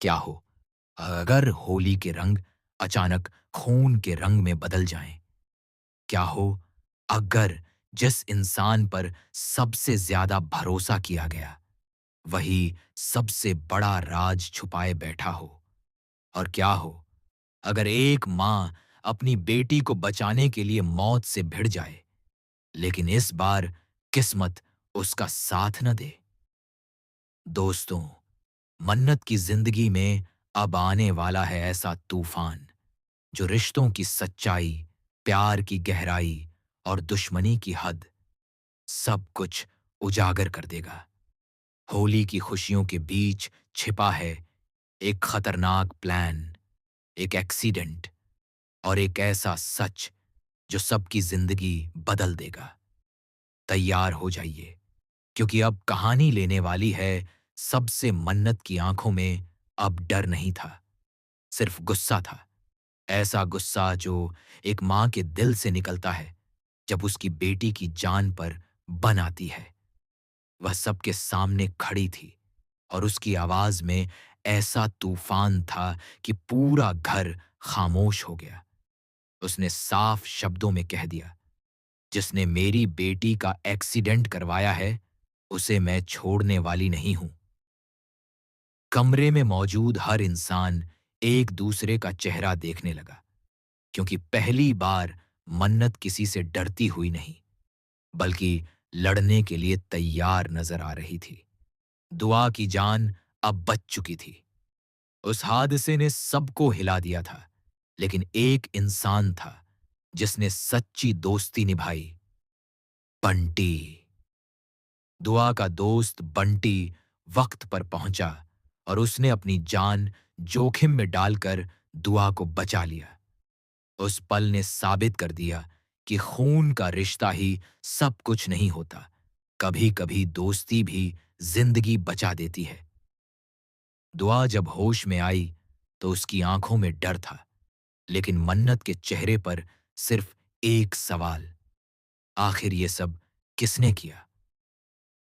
क्या हो अगर होली के रंग अचानक खून के रंग में बदल जाएं? क्या हो अगर जिस इंसान पर सबसे ज्यादा भरोसा किया गया वही सबसे बड़ा राज छुपाए बैठा हो? और क्या हो अगर एक माँ अपनी बेटी को बचाने के लिए मौत से भिड़ जाए, लेकिन इस बार किस्मत उसका साथ न दे? दोस्तों, मन्नत की जिंदगी में अब आने वाला है ऐसा तूफान जो रिश्तों की सच्चाई, प्यार की गहराई और दुश्मनी की हद सब कुछ उजागर कर देगा। होली की खुशियों के बीच छिपा है एक खतरनाक प्लान, एक एक्सीडेंट और एक ऐसा सच जो सबकी जिंदगी बदल देगा। तैयार हो जाइए, क्योंकि अब कहानी लेने वाली है सबसे मन्नत की आंखों में अब डर नहीं था, सिर्फ गुस्सा था। ऐसा गुस्सा जो एक माँ के दिल से निकलता है जब उसकी बेटी की जान पर बन आती है। वह सबके सामने खड़ी थी और उसकी आवाज में ऐसा तूफान था कि पूरा घर खामोश हो गया। उसने साफ शब्दों में कह दिया, जिसने मेरी बेटी का एक्सीडेंट करवाया है उसे मैं छोड़ने वाली नहीं हूं। कमरे में मौजूद हर इंसान एक दूसरे का चेहरा देखने लगा, क्योंकि पहली बार मन्नत किसी से डरती हुई नहीं, बल्कि लड़ने के लिए तैयार नजर आ रही थी। दुआ की जान अब बच चुकी थी। उस हादसे ने सबको हिला दिया था, लेकिन एक इंसान था जिसने सच्ची दोस्ती निभाई। बंटी। दुआ का दोस्त बंटी वक्त पर पहुंचा और उसने अपनी जान जोखिम में डालकर दुआ को बचा लिया। उस पल ने साबित कर दिया कि खून का रिश्ता ही सब कुछ नहीं होता, कभी कभी दोस्ती भी जिंदगी बचा देती है। दुआ जब होश में आई तो उसकी आंखों में डर था, लेकिन मन्नत के चेहरे पर सिर्फ एक सवाल, आखिर ये सब किसने किया?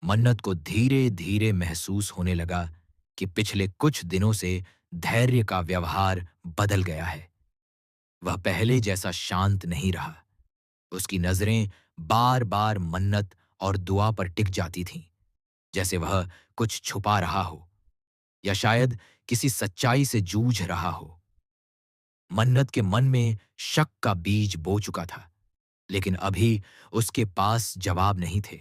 मन्नत को धीरे धीरे महसूस होने लगा कि पिछले कुछ दिनों से धैर्य का व्यवहार बदल गया है। वह पहले जैसा शांत नहीं रहा। उसकी नजरें बार बार मन्नत और दुआ पर टिक जाती थीं, जैसे वह कुछ छुपा रहा हो या शायद किसी सच्चाई से जूझ रहा हो। मन्नत के मन में शक का बीज बो चुका था, लेकिन अभी उसके पास जवाब नहीं थे।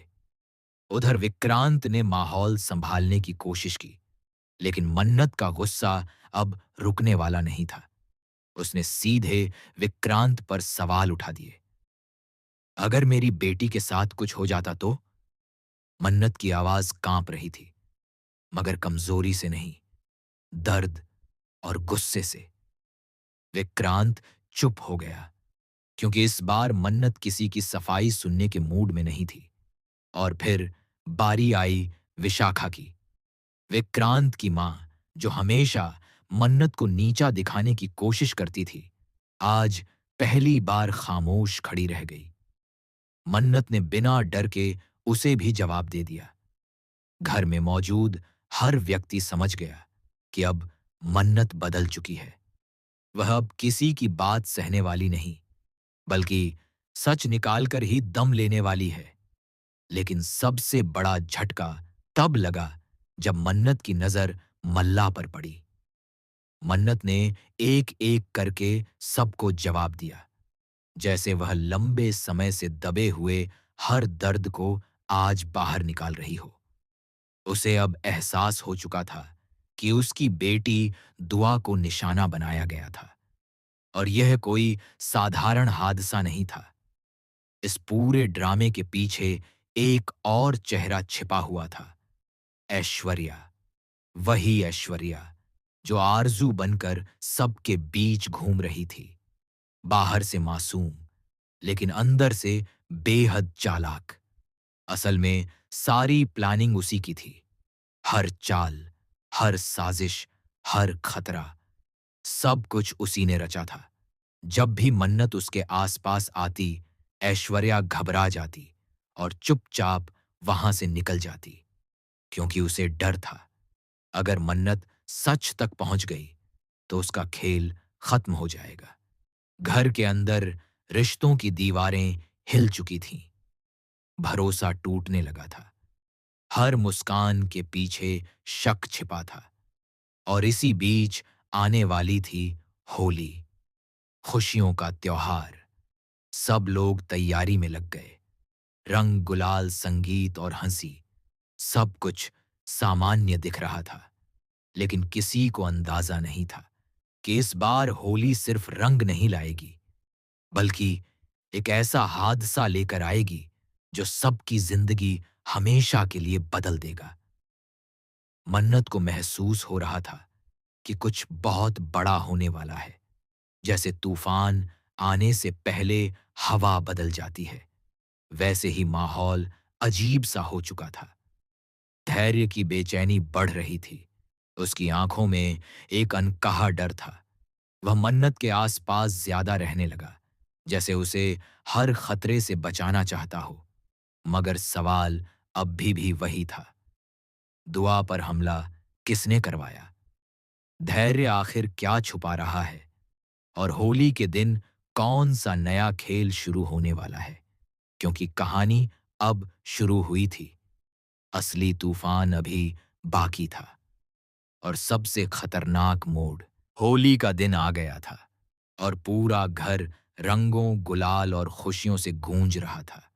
उधर विक्रांत ने माहौल संभालने की कोशिश की, लेकिन मन्नत का गुस्सा अब रुकने वाला नहीं था। उसने सीधे विक्रांत पर सवाल उठा दिए। अगर मेरी बेटी के साथ कुछ हो जाता तो? मन्नत की आवाज कांप रही थी, मगर कमजोरी से नहीं, दर्द और गुस्से से। विक्रांत चुप हो गया, क्योंकि इस बार मन्नत किसी की सफाई सुनने के मूड में नहीं थी। और फिर बारी आई विशाखा की। विक्रांत की मां, जो हमेशा मन्नत को नीचा दिखाने की कोशिश करती थी, आज पहली बार खामोश खड़ी रह गई। मन्नत ने बिना डर के उसे भी जवाब दे दिया। घर में मौजूद हर व्यक्ति समझ गया कि अब मन्नत बदल चुकी है। वह अब किसी की बात सहने वाली नहीं, बल्कि सच निकालकर ही दम लेने वाली है। लेकिन सबसे बड़ा झटका तब लगा जब मन्नत की नजर मल्ला पर पड़ी। मन्नत ने एक एक करके सबको जवाब दिया, जैसे वह लंबे समय से दबे हुए हर दर्द को आज बाहर निकाल रही हो। उसे अब एहसास हो चुका था कि उसकी बेटी दुआ को निशाना बनाया गया था, और यह कोई साधारण हादसा नहीं था। इस पूरे ड्रामे के पीछे एक और चेहरा छिपा हुआ था, ऐश्वर्या। वही ऐश्वर्या जो आरजू बनकर सबके बीच घूम रही थी, बाहर से मासूम, लेकिन अंदर से बेहद चालाक। असल में सारी प्लानिंग उसी की थी। हर चाल, हर साजिश, हर खतरा, सब कुछ उसी ने रचा था। जब भी मन्नत उसके आसपास आती, ऐश्वर्या घबरा जाती और चुपचाप वहां से निकल जाती, क्योंकि उसे डर था, अगर मन्नत सच तक पहुंच गई तो उसका खेल खत्म हो जाएगा। घर के अंदर रिश्तों की दीवारें हिल चुकी थीं। भरोसा टूटने लगा था। हर मुस्कान के पीछे शक छिपा था। और इसी बीच आने वाली थी होली, खुशियों का त्योहार। सब लोग तैयारी में लग गए। रंग, गुलाल, संगीत और हंसी, सब कुछ सामान्य दिख रहा था। लेकिन किसी को अंदाजा नहीं था कि इस बार होली सिर्फ रंग नहीं लाएगी, बल्कि एक ऐसा हादसा लेकर आएगी जो सबकी जिंदगी हमेशा के लिए बदल देगा। मन्नत को महसूस हो रहा था कि कुछ बहुत बड़ा होने वाला है। जैसे तूफान आने से पहले हवा बदल जाती है, वैसे ही माहौल अजीब सा हो चुका था। धैर्य की बेचैनी बढ़ रही थी। उसकी आंखों में एक अनकहा डर था। वह मन्नत के आसपास ज्यादा रहने लगा, जैसे उसे हर खतरे से बचाना चाहता हो। मगर सवाल अब भी वही था। दुआ पर हमला किसने करवाया? धैर्य आखिर क्या छुपा रहा है? और होली के दिन कौन सा नया खेल शुरू होने वाला है? क्योंकि कहानी अब शुरू हुई थी। असली तूफान अभी बाकी था। और सबसे खतरनाक मोड़, होली का दिन आ गया था और पूरा घर रंगों, गुलाल और खुशियों से गूंज रहा था।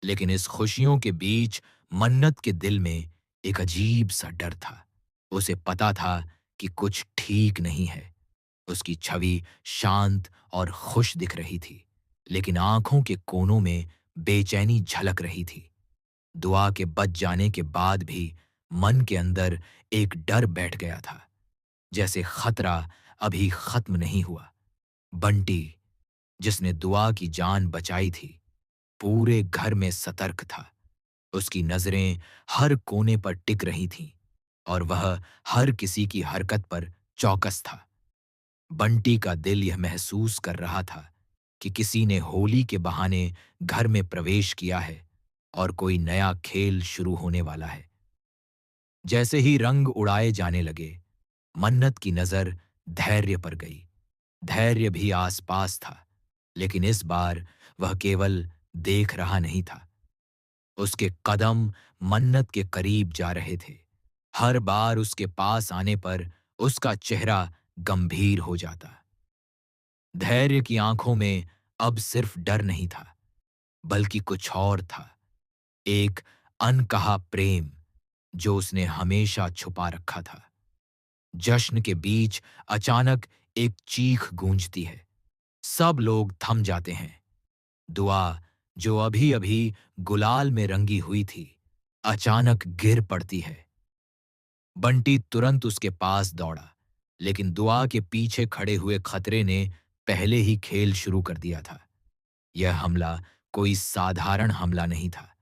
लेकिन इस खुशियों के बीच मन्नत के दिल में एक अजीब सा डर था। उसे पता था कि कुछ ठीक नहीं है। उसकी छवि शांत और खुश दिख रही थी, लेकिन आंखों के कोनों में बेचैनी झलक रही थी। दुआ के बच जाने के बाद भी मन के अंदर एक डर बैठ गया था, जैसे खतरा अभी खत्म नहीं हुआ। बंटी, जिसने दुआ की जान बचाई थी, पूरे घर में सतर्क था। उसकी नजरें हर कोने पर टिक रही थीं और वह हर किसी की हरकत पर चौकस था। बंटी का दिल यह महसूस कर रहा था कि किसी ने होली के बहाने घर में प्रवेश किया है और कोई नया खेल शुरू होने वाला है। जैसे ही रंग उड़ाए जाने लगे, मन्नत की नजर धैर्य पर गई। धैर्य भी आसपास था, लेकिन इस बार वह केवल देख रहा नहीं था। उसके कदम मन्नत के करीब जा रहे थे। हर बार उसके पास आने पर उसका चेहरा गंभीर हो जाता। धैर्य की आंखों में अब सिर्फ डर नहीं था, बल्कि कुछ और था। एक अनकहा प्रेम जो उसने हमेशा छुपा रखा था। जश्न के बीच अचानक एक चीख गूंजती है। सब लोग थम जाते हैं। दुआ, जो अभी-अभी गुलाल में रंगी हुई थी, अचानक गिर पड़ती है। बंटी तुरंत उसके पास दौड़ा, लेकिन दुआ के पीछे खड़े हुए खतरे ने पहले ही खेल शुरू कर दिया था। यह हमला कोई साधारण हमला नहीं था।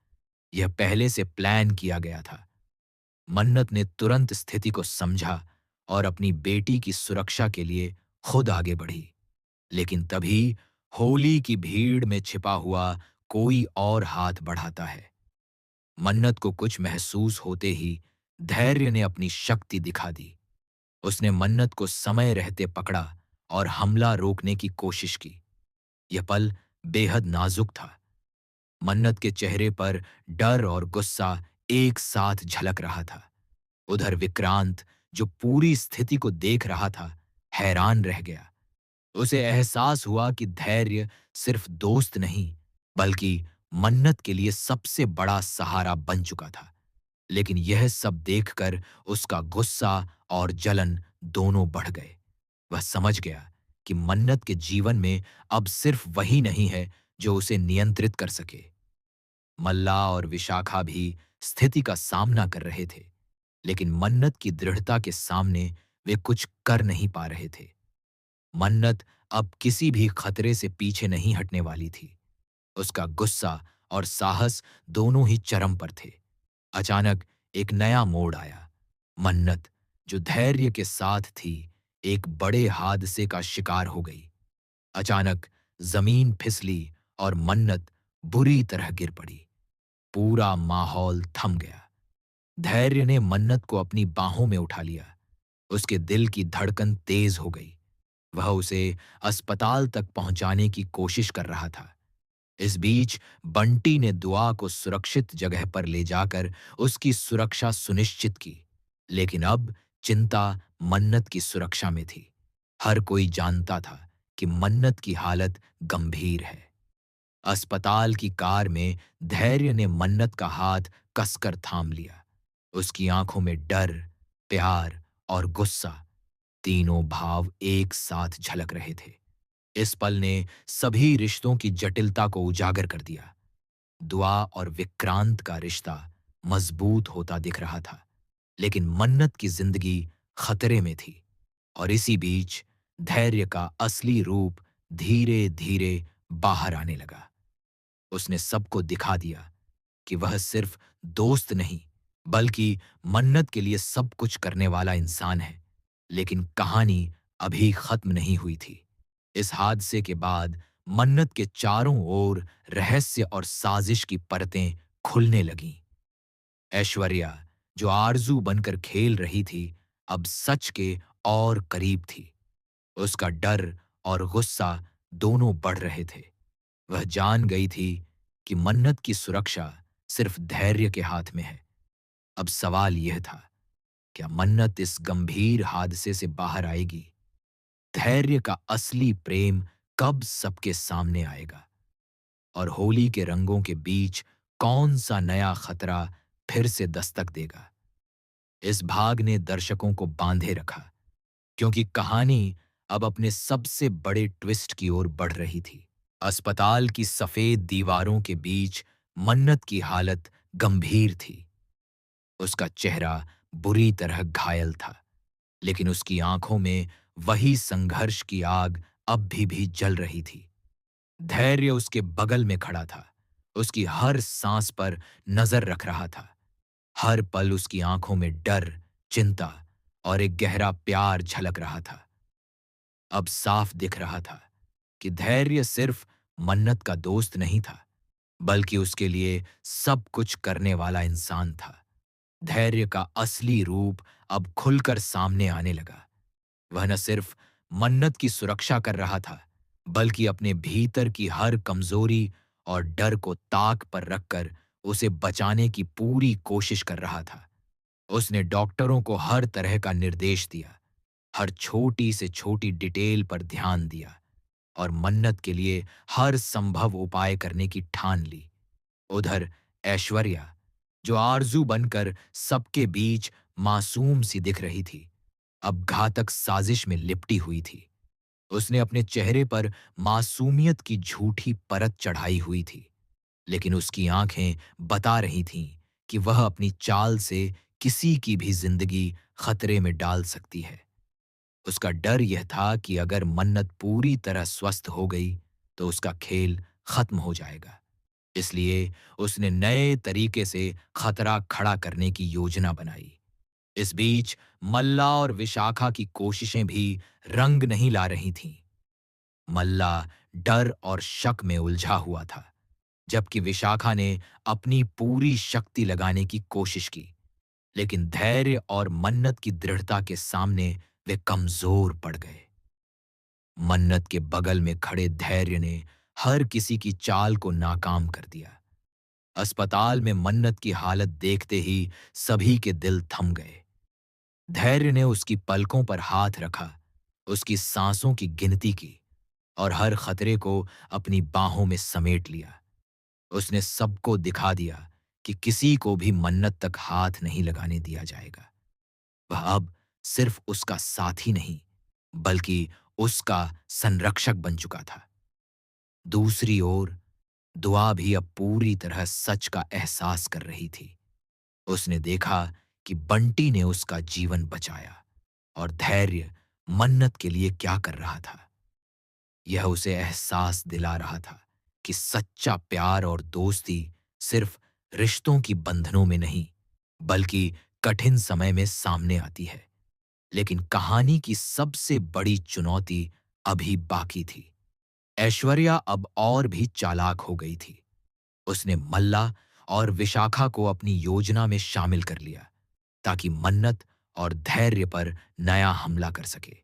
यह पहले से प्लान किया गया था। मन्नत ने तुरंत स्थिति को समझा और अपनी बेटी की सुरक्षा के लिए खुद आगे बढ़ी। लेकिन तभी होली की भीड़ में छिपा हुआ कोई और हाथ बढ़ाता है। मन्नत को कुछ महसूस होते ही धैर्य ने अपनी शक्ति दिखा दी। उसने मन्नत को समय रहते पकड़ा और हमला रोकने की कोशिश की। यह पल बेहद नाजुक था। मन्नत के चेहरे पर डर और गुस्सा एक साथ झलक रहा था। उधर विक्रांत, जो पूरी स्थिति को देख रहा था, हैरान रह गया। उसे एहसास हुआ कि धैर्य सिर्फ दोस्त नहीं, बल्कि मन्नत के लिए सबसे बड़ा सहारा बन चुका था। लेकिन यह सब देखकर उसका गुस्सा और जलन दोनों बढ़ गए। वह समझ गया कि मन्नत के जीवन में अब सिर्फ वही नहीं है जो उसे नियंत्रित कर सके। मल्ला और विशाखा भी स्थिति का सामना कर रहे थे, लेकिन मन्नत की दृढ़ता के सामने वे कुछ कर नहीं पा रहे थे। मन्नत अब किसी भी खतरे से पीछे नहीं हटने वाली थी। उसका गुस्सा और साहस दोनों ही चरम पर थे। अचानक एक नया मोड़ आया। मन्नत, जो धैर्य के साथ थी, एक बड़े हादसे का शिकार हो गई। अचानक जमीन फिसली और मन्नत बुरी तरह गिर पड़ी। पूरा माहौल थम गया। धैर्य ने मन्नत को अपनी बाहों में उठा लिया। उसके दिल की धड़कन तेज हो गई। वह उसे अस्पताल तक पहुंचाने की कोशिश कर रहा था। इस बीच बंटी ने दुआ को सुरक्षित जगह पर ले जाकर उसकी सुरक्षा सुनिश्चित की। लेकिन अब चिंता मन्नत की सुरक्षा में थी। हर कोई जानता था कि मन्नत की हालत गंभीर है। अस्पताल की कार में धैर्य ने मन्नत का हाथ कसकर थाम लिया। उसकी आंखों में डर, प्यार और गुस्सा, तीनों भाव एक साथ झलक रहे थे। इस पल ने सभी रिश्तों की जटिलता को उजागर कर दिया। दुआ और विक्रांत का रिश्ता मजबूत होता दिख रहा था, लेकिन मन्नत की जिंदगी खतरे में थी। और इसी बीच धैर्य का असली रूप धीरे धीरे बाहर आने लगा। उसने सबको दिखा दिया कि वह सिर्फ दोस्त नहीं, बल्कि मन्नत के लिए सब कुछ करने वाला इंसान है। लेकिन कहानी अभी खत्म नहीं हुई थी। इस हादसे के बाद मन्नत के चारों ओर रहस्य और साजिश की परतें खुलने लगीं। ऐश्वर्या, जो आरजू बनकर खेल रही थी, अब सच के और करीब थी। उसका डर और गुस्सा दोनों बढ़ रहे थे। वह जान गई थी कि मन्नत की सुरक्षा सिर्फ धैर्य के हाथ में है। अब सवाल यह था, क्या मन्नत इस गंभीर हादसे से बाहर आएगी? धैर्य का असली प्रेम कब सबके सामने आएगा? और होली के रंगों के बीच कौन सा नया खतरा फिर से दस्तक देगा? इस भाग ने दर्शकों को बांधे रखा, क्योंकि कहानी अब अपने सबसे बड़े ट्विस्ट की ओर बढ़ रही थी। अस्पताल की सफेद दीवारों के बीच मन्नत की हालत गंभीर थी। उसका चेहरा बुरी तरह घायल था, लेकिन उसकी आंखों में वही संघर्ष की आग अब भी जल रही थी। धैर्य उसके बगल में खड़ा था, उसकी हर सांस पर नजर रख रहा था। हर पल उसकी आंखों में डर, चिंता और एक गहरा प्यार झलक रहा था। अब साफ दिख रहा था कि धैर्य सिर्फ मन्नत का दोस्त नहीं था, बल्कि उसके लिए सब कुछ करने वाला इंसान था। धैर्य का असली रूप अब खुलकर सामने आने लगा। वह न सिर्फ मन्नत की सुरक्षा कर रहा था, बल्कि अपने भीतर की हर कमजोरी और डर को ताक पर रखकर उसे बचाने की पूरी कोशिश कर रहा था। उसने डॉक्टरों को हर तरह का निर्देश दिया, हर छोटी से छोटी डिटेल पर ध्यान दिया और मन्नत के लिए हर संभव उपाय करने की ठान ली। उधर ऐश्वर्या, जो आरजू बनकर सबके बीच मासूम सी दिख रही थी, अब घातक साजिश में लिपटी हुई थी। उसने अपने चेहरे पर मासूमियत की झूठी परत चढ़ाई हुई थी, लेकिन उसकी आंखें बता रही थीं कि वह अपनी चाल से किसी की भी जिंदगी खतरे में डाल सकती है। उसका डर यह था कि अगर मन्नत पूरी तरह स्वस्थ हो गई, तो उसका खेल खत्म हो जाएगा। इसलिए उसने नए तरीके से खतरा खड़ा करने की योजना बनाई। इस बीच मल्ला और विशाखा की कोशिशें भी रंग नहीं ला रही थीं। मल्ला डर और शक में उलझा हुआ था, जबकि विशाखा ने अपनी पूरी शक्ति लगाने की कोशिश की। लेकिन धैर्य और मन्नत की दृढ़ता के सामने वे कमजोर पड़ गए। मन्नत के बगल में खड़े धैर्य ने हर किसी की चाल को नाकाम कर दिया। अस्पताल में मन्नत की हालत देखते ही सभी के दिल थम गए। धैर्य ने उसकी पलकों पर हाथ रखा, उसकी सांसों की गिनती की और हर खतरे को अपनी बाहों में समेट लिया। उसने सबको दिखा दिया कि किसी को भी मन्नत तक हाथ नहीं लगाने दिया जाएगा। वह अब सिर्फ उसका साथी नहीं, बल्कि उसका संरक्षक बन चुका था। दूसरी ओर दुआ भी अब पूरी तरह सच का एहसास कर रही थी। उसने देखा कि बंटी ने उसका जीवन बचाया और धैर्य मन्नत के लिए क्या कर रहा था। यह उसे एहसास दिला रहा था कि सच्चा प्यार और दोस्ती सिर्फ रिश्तों की बंधनों में नहीं, बल्कि कठिन समय में सामने आती है। लेकिन कहानी की सबसे बड़ी चुनौती अभी बाकी थी। ऐश्वर्या अब और भी चालाक हो गई थी। उसने मल्ला और विशाखा को अपनी योजना में शामिल कर लिया, ताकि मन्नत और धैर्य पर नया हमला कर सके।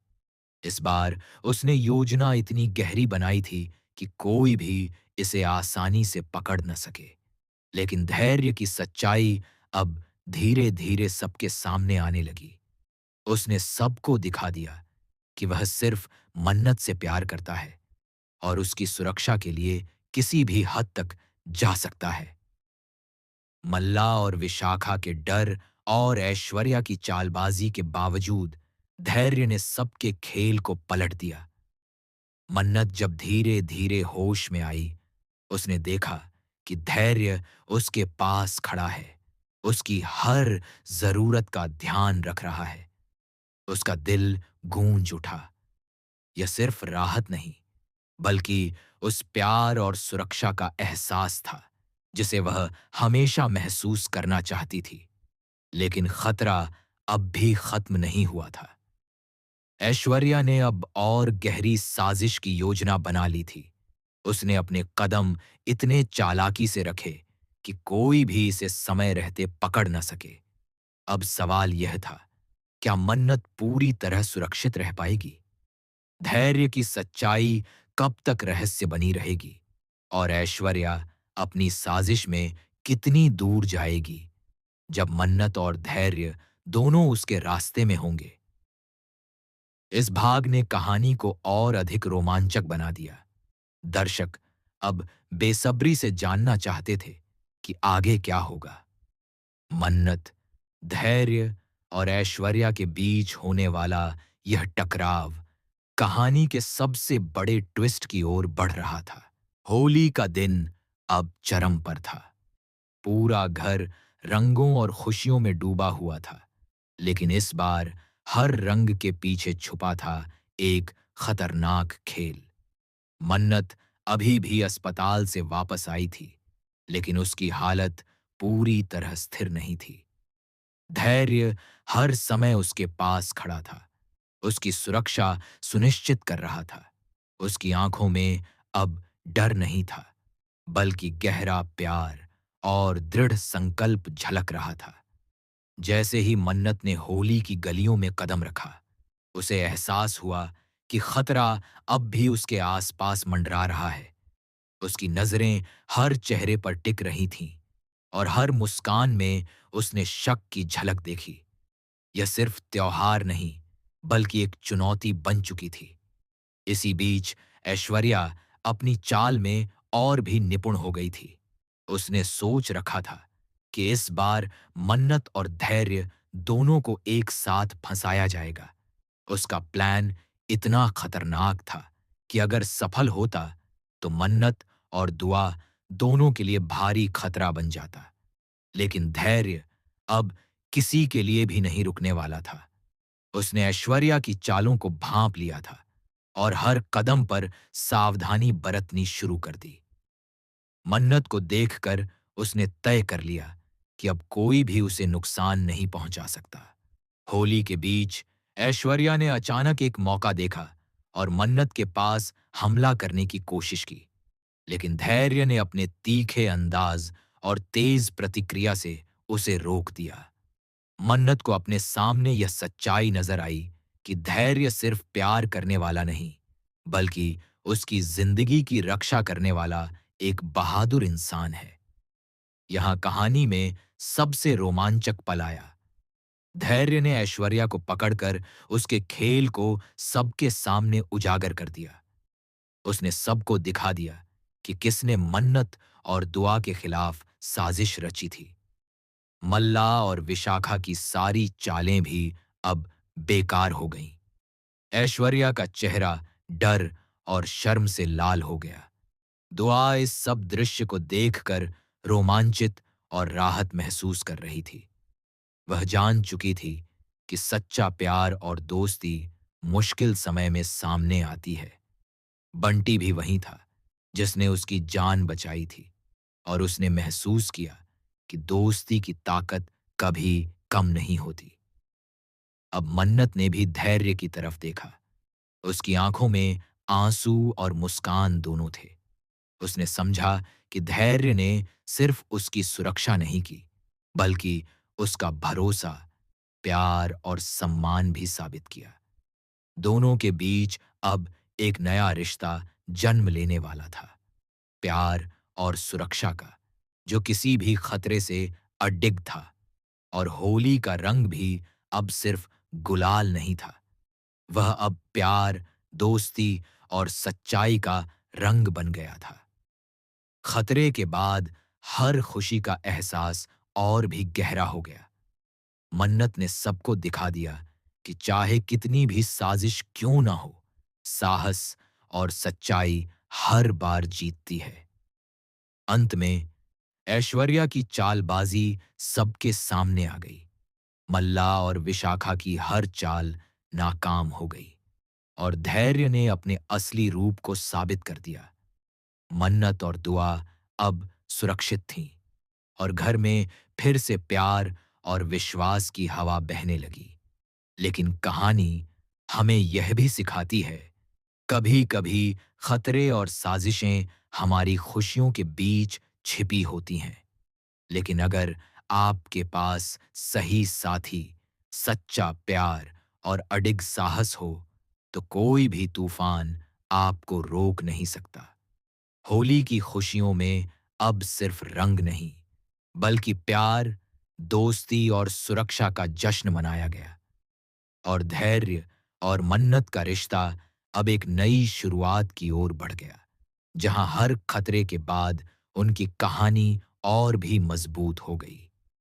इस बार उसने योजना इतनी गहरी बनाई थी कि कोई भी इसे आसानी से पकड़ न सके। लेकिन धैर्य की सच्चाई अब धीरे-धीरे सबके सामने आने लगी। उसने सबको दिखा दिया कि वह सिर्फ मन्नत से प्यार करता है और उसकी सुरक्षा के लिए किसी भी हद तक जा सकता है। मल्ला और विशाखा के डर और ऐश्वर्या की चालबाजी के बावजूद धैर्य ने सबके खेल को पलट दिया। मन्नत जब धीरे-धीरे होश में आई, उसने देखा कि धैर्य उसके पास खड़ा है, उसकी हर जरूरत का ध्यान रख रहा है। उसका दिल गूंज उठा। यह सिर्फ राहत नहीं, बल्कि उस प्यार और सुरक्षा का एहसास था, जिसे वह हमेशा महसूस करना चाहती थी। लेकिन खतरा अब भी खत्म नहीं हुआ था। ऐश्वर्या ने अब और गहरी साजिश की योजना बना ली थी। उसने अपने कदम इतने चालाकी से रखे कि कोई भी इसे समय रहते पकड़ न सके। अब सवाल यह था, क्या मन्नत पूरी तरह सुरक्षित रह पाएगी? धैर्य की सच्चाई कब तक रहस्य बनी रहेगी? और ऐश्वर्या अपनी साजिश में कितनी दूर जाएगी, जब मन्नत और धैर्य दोनों उसके रास्ते में होंगे? इस भाग ने कहानी को और अधिक रोमांचक बना दिया। दर्शक अब बेसब्री से जानना चाहते थे कि आगे क्या होगा। मन्नत, धैर्य और ऐश्वर्या के बीच होने वाला यह टकराव कहानी के सबसे बड़े ट्विस्ट की ओर बढ़ रहा था। होली का दिन अब चरम पर था। पूरा घर रंगों और खुशियों में डूबा हुआ था। लेकिन इस बार हर रंग के पीछे छुपा था एक खतरनाक खेल। मन्नत अभी भी अस्पताल से वापस आई थी, लेकिन उसकी हालत पूरी तरह स्थिर नहीं थी। धैर्य हर समय उसके पास खड़ा था, उसकी सुरक्षा सुनिश्चित कर रहा था। उसकी आंखों में अब डर नहीं था, बल्कि गहरा प्यार और दृढ़ संकल्प झलक रहा था। जैसे ही मन्नत ने होली की गलियों में कदम रखा, उसे एहसास हुआ कि खतरा अब भी उसके आसपास मंडरा रहा है। उसकी नजरें हर चेहरे पर टिक रही थीं और हर मुस्कान में उसने शक की झलक देखी। यह सिर्फ त्योहार नहीं, बल्कि एक चुनौती बन चुकी थी। इसी बीच ऐश्वर्या अपनी चाल में और भी निपुण हो गई थी। उसने सोच रखा था कि इस बार मन्नत और धैर्य दोनों को एक साथ फंसाया जाएगा। उसका प्लान इतना खतरनाक था कि अगर सफल होता, तो मन्नत और दुआ दोनों के लिए भारी खतरा बन जाता। लेकिन धैर्य अब किसी के लिए भी नहीं रुकने वाला था। उसने ऐश्वर्या की चालों को भांप लिया था और हर कदम पर सावधानी बरतनी शुरू कर दी। मन्नत को देखकर उसने तय कर लिया कि अब कोई भी उसे नुकसान नहीं पहुंचा सकता। होली के बीच ऐश्वर्या ने अचानक एक मौका देखा और मन्नत के पास हमला करने की कोशिश की। लेकिन धैर्य ने अपने तीखे अंदाज और तेज प्रतिक्रिया से उसे रोक दिया। मन्नत को अपने सामने यह सच्चाई नजर आई कि धैर्य सिर्फ प्यार करने वाला नहीं, बल्कि उसकी जिंदगी की रक्षा करने वाला एक बहादुर इंसान है। यहां कहानी में सबसे रोमांचक पल आया। धैर्य ने ऐश्वर्या को पकड़कर उसके खेल को सबके सामने उजागर कर दिया। उसने सबको दिखा दिया कि किसने मन्नत और दुआ के खिलाफ साजिश रची थी। मल्ला और विशाखा की सारी चालें भी अब बेकार हो गईं। ऐश्वर्या का चेहरा डर और शर्म से लाल हो गया। दुआ इस सब दृश्य को देखकर रोमांचित और राहत महसूस कर रही थी। वह जान चुकी थी कि सच्चा प्यार और दोस्ती मुश्किल समय में सामने आती है। बंटी भी वहीं था, जिसने उसकी जान बचाई थी, और उसने महसूस किया कि दोस्ती की ताकत कभी कम नहीं होती। अब मन्नत ने भी धैर्य की तरफ देखा। उसकी आंखों में आंसू और मुस्कान दोनों थे। उसने समझा कि धैर्य ने सिर्फ उसकी सुरक्षा नहीं की, बल्कि उसका भरोसा, प्यार और सम्मान भी साबित किया। दोनों के बीच अब एक नया रिश्ता जन्म लेने वाला था, प्यार और सुरक्षा का, जो किसी भी खतरे से अडिग था। और होली का रंग भी अब सिर्फ गुलाल नहीं था, वह अब प्यार, दोस्ती और सच्चाई का रंग बन गया था। खतरे के बाद हर खुशी का एहसास और भी गहरा हो गया। मन्नत ने सबको दिखा दिया कि चाहे कितनी भी साजिश क्यों ना हो, साहस और सच्चाई हर बार जीतती है। अंत में ऐश्वर्या की चालबाजी सबके सामने आ गई। मल्ला और विशाखा की हर चाल नाकाम हो गई और धैर्य ने अपने असली रूप को साबित कर दिया। मन्नत और दुआ अब सुरक्षित थीं और घर में फिर से प्यार और विश्वास की हवा बहने लगी। लेकिन कहानी हमें यह भी सिखाती है, कभी-कभी खतरे और साजिशें हमारी खुशियों के बीच छिपी होती हैं। लेकिन अगर आपके पास सही साथी, सच्चा प्यार और अडिग साहस हो, तो कोई भी तूफान आपको रोक नहीं सकता। होली की खुशियों में अब सिर्फ रंग नहीं, बल्कि प्यार, दोस्ती और सुरक्षा का जश्न मनाया गया। और धैर्य और मन्नत का रिश्ता अब एक नई शुरुआत की ओर बढ़ गया, जहां हर खतरे के बाद उनकी कहानी और भी मजबूत हो गई।